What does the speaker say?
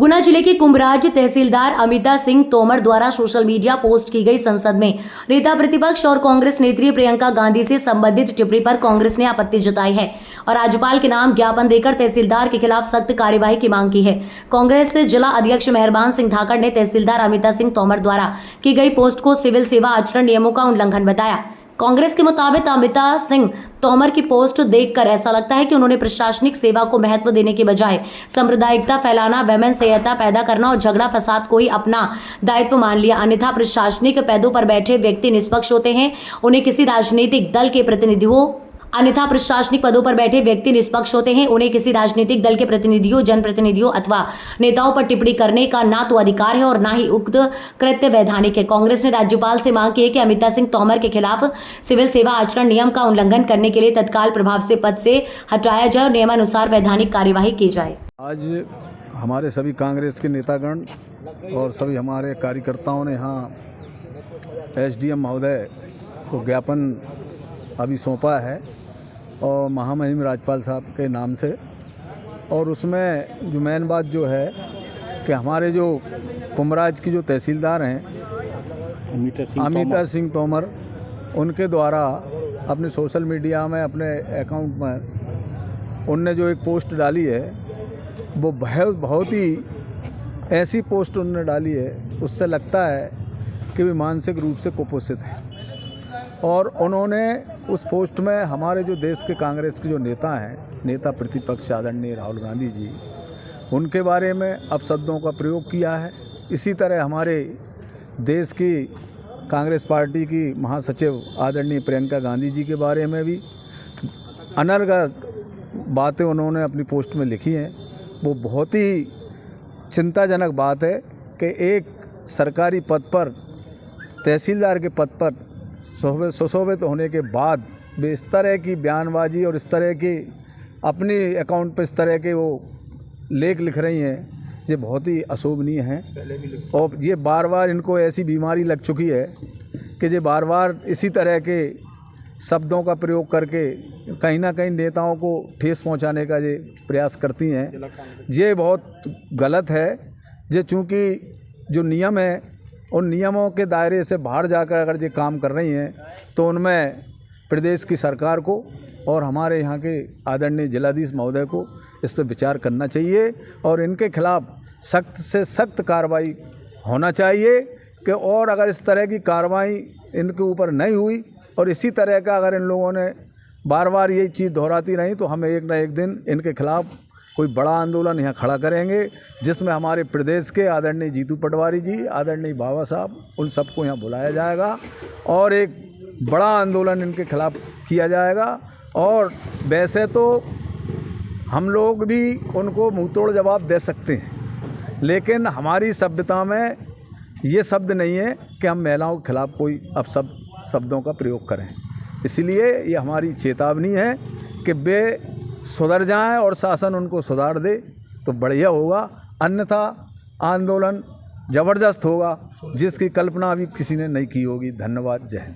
गुना जिले के कुंभराज तहसीलदार अमिता सिंह तोमर द्वारा सोशल मीडिया पोस्ट की गई संसद में नेता प्रतिपक्ष और कांग्रेस नेत्री प्रियंका गांधी से संबंधित टिप्पणी पर कांग्रेस ने आपत्ति जताई है और राज्यपाल के नाम ज्ञापन देकर तहसीलदार के खिलाफ सख्त कार्यवाही की मांग की है। कांग्रेस जिला अध्यक्ष मेहरबान सिंह धाकड़ ने तहसीलदार अमिता सिंह तोमर द्वारा की गई पोस्ट को सिविल सेवा आचरण नियमों का उल्लंघन बताया। कांग्रेस के मुताबिक अमिता सिंह तोमर की पोस्ट देखकर ऐसा लगता है कि उन्होंने प्रशासनिक सेवा को महत्व देने के बजाय सांप्रदायिकता फैलाना, वहमन संहिता पैदा करना और झगड़ा फसाद को ही अपना दायित्व मान लिया। अन्यथा प्रशासनिक पदों पर बैठे व्यक्ति निष्पक्ष होते हैं, उन्हें किसी राजनीतिक दल के प्रतिनिधियों जनप्रतिनिधियों अथवा नेताओं पर टिप्पणी करने का ना तो अधिकार है और ना ही उक्त कृत्य वैधानिक है। कांग्रेस ने राज्यपाल से मांग की है कि अमिता सिंह तोमर के खिलाफ सिविल सेवा आचरण नियम का उल्लंघन करने के लिए तत्काल प्रभाव से पद से हटाया जाए और नियमानुसार वैधानिक कार्यवाही की जाए। आज हमारे सभी कांग्रेस के नेतागण और सभी हमारे कार्यकर्ताओं ने यहाँ एसडीएम महोदय को ज्ञापन अभी सौंपा है और महामहिम राज्यपाल साहब के नाम से। और उसमें जो मेन बात जो है कि हमारे जो कुंभराज की जो तहसीलदार हैं अमिता सिंह तोमर, उनके द्वारा अपने सोशल मीडिया में अपने अकाउंट में उनने जो एक पोस्ट डाली है वो बहुत ही ऐसी पोस्ट उन्होंने डाली है, उससे लगता है कि वे मानसिक रूप से कुपोषित हैं। और उन्होंने उस पोस्ट में हमारे जो देश के कांग्रेस के जो नेता हैं, नेता प्रतिपक्ष आदरणीय राहुल गांधी जी, उनके बारे में अपशब्दों का प्रयोग किया है। इसी तरह हमारे देश की कांग्रेस पार्टी की महासचिव आदरणीय प्रियंका गांधी जी के बारे में भी अनर्गल बातें उन्होंने अपनी पोस्ट में लिखी हैं। वो बहुत ही चिंताजनक बात है कि एक सरकारी पद पर, तहसीलदार के पद पर सुशोभित होने के बाद वे इस तरह की बयानबाजी और इस तरह की अपनी अकाउंट पर इस तरह के वो लेख लिख रही हैं, ये बहुत ही अशोभनीय हैं। और ये बार बार इनको ऐसी बीमारी लग चुकी है कि ये बार बार इसी तरह के शब्दों का प्रयोग करके कहीं ना कहीं नेताओं को ठेस पहुंचाने का ये प्रयास करती हैं। ये बहुत गलत है। ये चूँकि जो नियम है उन नियमों के दायरे से बाहर जाकर अगर ये काम कर रही हैं तो उनमें प्रदेश की सरकार को और हमारे यहाँ के आदरणीय जिलाधीश महोदय को इस पर विचार करना चाहिए और इनके खिलाफ सख्त से सख्त कार्रवाई होना चाहिए कि और अगर इस तरह की कार्रवाई इनके ऊपर नहीं हुई और इसी तरह का अगर इन लोगों ने बार बार यही चीज़ दोहराती रही तो हम एक न एक दिन इनके खिलाफ कोई बड़ा आंदोलन यहाँ खड़ा करेंगे, जिसमें हमारे प्रदेश के आदरणीय जीतू पटवारी जी, आदरणीय बाबा साहब, उन सबको यहाँ बुलाया जाएगा और एक बड़ा आंदोलन इनके खिलाफ किया जाएगा। और वैसे तो हम लोग भी उनको मुंहतोड़ जवाब दे सकते हैं, लेकिन हमारी सभ्यता में ये शब्द नहीं है कि हम महिलाओं के खिलाफ कोई शब्दों का प्रयोग करें। इसलिए ये हमारी चेतावनी है कि वे सुधर जाएं और शासन उनको सुधार दे तो बढ़िया होगा, अन्यथा आंदोलन ज़बरदस्त होगा जिसकी कल्पना अभी किसी ने नहीं की होगी। धन्यवाद। जय हिंद।